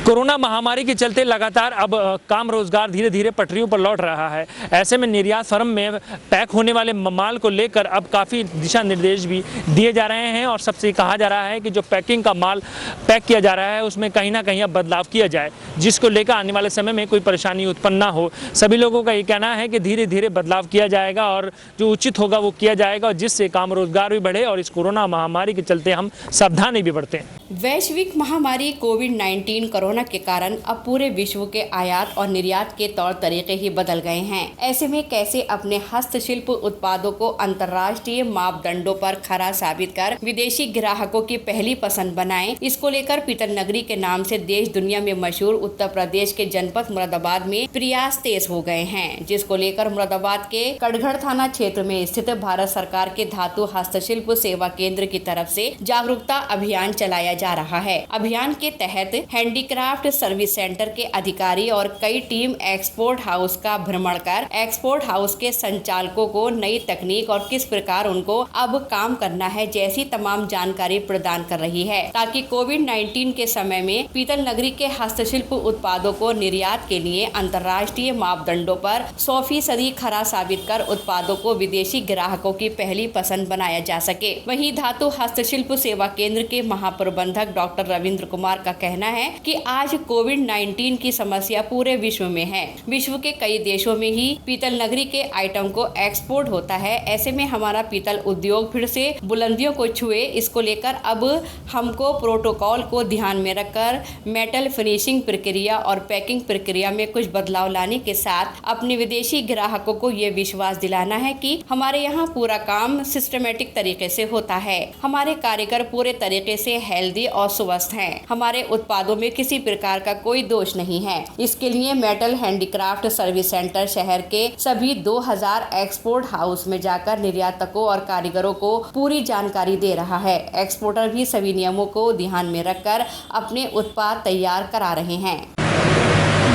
Corona महामारी के चलते लगातार अब काम रोजगार धीरे धीरे पटरियों पर लौट रहा है। ऐसे में निर्यात फर्म में पैक होने वाले माल को लेकर अब काफ़ी दिशा निर्देश भी दिए जा रहे हैं और सबसे कहा जा रहा है कि जो पैकिंग का माल पैक किया जा रहा है उसमें कहीं ना कहीं अब बदलाव किया जाए, जिसको लेकर आने वाले समय में कोई परेशानी उत्पन्न ना हो। सभी लोगों का ये कहना है कि धीरे धीरे बदलाव किया जाएगा और जो उचित होगा वो किया जाएगा, जिससे काम रोजगार भी बढ़े और इस कोरोना महामारी के चलते हम सावधानी भी बरतें। वैश्विक महामारी कोविड-19 कोरोना के कारण अब पूरे विश्व के आयात और निर्यात के तौर तरीके ही बदल गए हैं। ऐसे में कैसे अपने हस्तशिल्प उत्पादों को अंतर्राष्ट्रीय मापदंडों पर खरा साबित कर विदेशी ग्राहकों की पहली पसंद बनाएं, इसको लेकर पीतल नगरी के नाम से देश दुनिया में मशहूर उत्तर प्रदेश के जनपद मुरादाबाद में प्रयास तेज हो गए हैं, जिसको लेकर मुरादाबाद के कटघड़ थाना क्षेत्र में स्थित भारत सरकार के धातु हस्तशिल्प सेवा केंद्र की तरफ से जागरूकता अभियान चलाया जा रहा है। अभियान के तहत हैंडीक्राफ्ट सर्विस सेंटर के अधिकारी और कई टीम एक्सपोर्ट हाउस का भ्रमण कर एक्सपोर्ट हाउस के संचालकों को नई तकनीक और किस प्रकार उनको अब काम करना है जैसी तमाम जानकारी प्रदान कर रही है, ताकि कोविड-19 के समय में पीतल नगरी के हस्तशिल्प उत्पादों को निर्यात के लिए अंतर्राष्ट्रीय मापदंडों पर 100% खरा साबित कर उत्पादों को विदेशी ग्राहकों की पहली पसंद बनाया जा सके। वहीं धातु हस्तशिल्प सेवा केंद्र के महाप्रबंधक डॉक्टर रविंद्र कुमार का कहना है कि आज कोविड-19 की समस्या पूरे विश्व में है। विश्व के कई देशों में ही पीतल नगरी के आइटम को एक्सपोर्ट होता है। ऐसे में हमारा पीतल उद्योग फिर से बुलंदियों को छुए, इसको लेकर अब हमको प्रोटोकॉल को ध्यान में रखकर मेटल फिनिशिंग प्रक्रिया और पैकिंग प्रक्रिया में कुछ बदलाव लाने के साथ अपने विदेशी ग्राहकों को ये विश्वास दिलाना है कि हमारे यहाँ पूरा काम सिस्टमेटिक तरीके से होता है। हमारे कारीगर पूरे तरीके से हेल्दी और स्वस्थ हैं। हमारे उत्पादों में किसी प्रकार का कोई दोष नहीं है। इसके लिए मेटल हैंडीक्राफ्ट सर्विस सेंटर शहर के सभी 2000 एक्सपोर्ट हाउस में जाकर निर्यातकों और कारीगरों को पूरी जानकारी दे रहा है। एक्सपोर्टर भी सभी नियमों को ध्यान में रखकर अपने उत्पाद तैयार करा रहे हैं।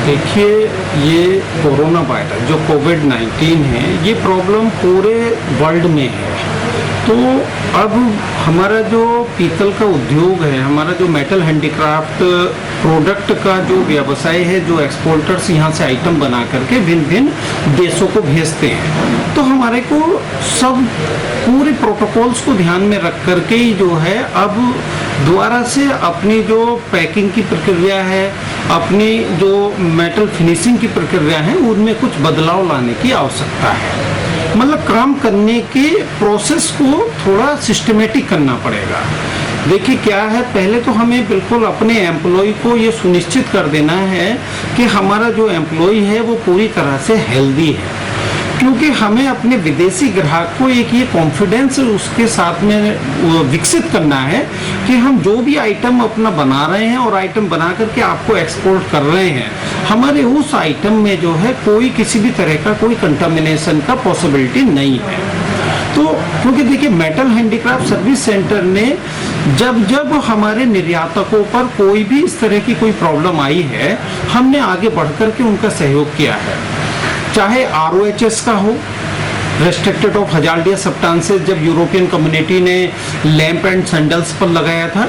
देखिए, ये कोरोना वायरस जो कोविड-19 है, ये प्रॉब्लम पूरे वर्ल्ड में है। तो अब हमारा जो पीतल का उद्योग है, हमारा जो मेटल हैंडीक्राफ्ट प्रोडक्ट का जो व्यवसाय है, जो एक्सपोर्टर्स यहाँ से आइटम बना करके भिन्न भिन्न देशों को भेजते हैं, तो हमारे को सब पूरे प्रोटोकॉल्स को ध्यान में रख करके ही जो है अब दोबारा से अपनी जो पैकिंग की प्रक्रिया है, अपनी जो मेटल फिनिशिंग की प्रक्रिया है, उनमें कुछ बदलाव लाने की आवश्यकता है। मतलब काम करने के प्रोसेस को थोड़ा सिस्टमेटिक करना पड़ेगा। देखिए क्या है, पहले तो हमें बिल्कुल अपने एम्प्लॉय को ये सुनिश्चित कर देना है कि हमारा जो एम्प्लॉय है वो पूरी तरह से हेल्दी है, क्योंकि हमें अपने विदेशी ग्राहक को एक ये कॉन्फिडेंस उसके साथ में विकसित करना है कि हम जो भी आइटम अपना बना रहे हैं और आइटम बना करके आपको एक्सपोर्ट कर रहे हैं, हमारे उस आइटम में जो है कोई किसी भी तरह का कोई कंटामिनेशन का पॉसिबिलिटी नहीं है। तो क्योंकि देखिए, मेटल हैंडीक्राफ्ट सर्विस सेंटर ने जब हमारे निर्यातकों पर कोई भी इस तरह की कोई प्रॉब्लम आई है, हमने आगे बढ़ करके उनका सहयोग किया है। चाहे ROHS का हो, रेस्ट्रिक्टेड ऑफ हजार्डियस सब्सटेंसेस, जब यूरोपियन कम्युनिटी ने लैंप एंड सैंडल्स पर लगाया था,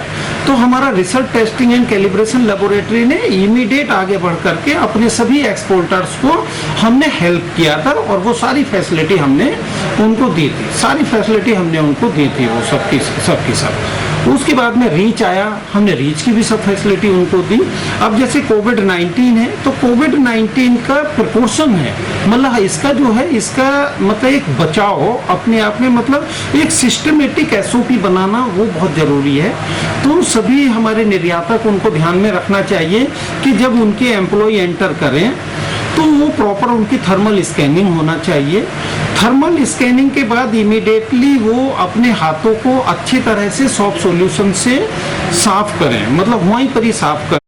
तो हमारा research testing and calibration laboratory ने इमीडिएट आगे बढ़ करके अपने सभी एक्सपोर्टर्स को हमने हेल्प किया था और वो सारी फैसिलिटी हमने उनको दी थी, सारी फैसिलिटी हमने उनको दी थी, वो सबकी सब। उसके बाद में रीच आया, हमने रीच की भी सब फैसिलिटी उनको दी। अब जैसे कोविड-19 है, तो कोविड-19 का प्रिकॉशन है, मतलब इसका जो है, इसका मतलब एक बचाव अपने आप में, मतलब एक सिस्टमेटिक SOP बनाना वो बहुत ज़रूरी है। तो सभी हमारे निर्यातक उनको ध्यान में रखना चाहिए कि जब उनके एम्प्लॉय एंटर करें तो वो प्रॉपर उनकी थर्मल स्कैनिंग होना चाहिए। थर्मल स्कैनिंग के बाद इमीडिएटली वो अपने हाथों को अच्छी तरह से सॉफ्ट सॉल्यूशन से साफ करें, मतलब वहीं पर ही साफ करें।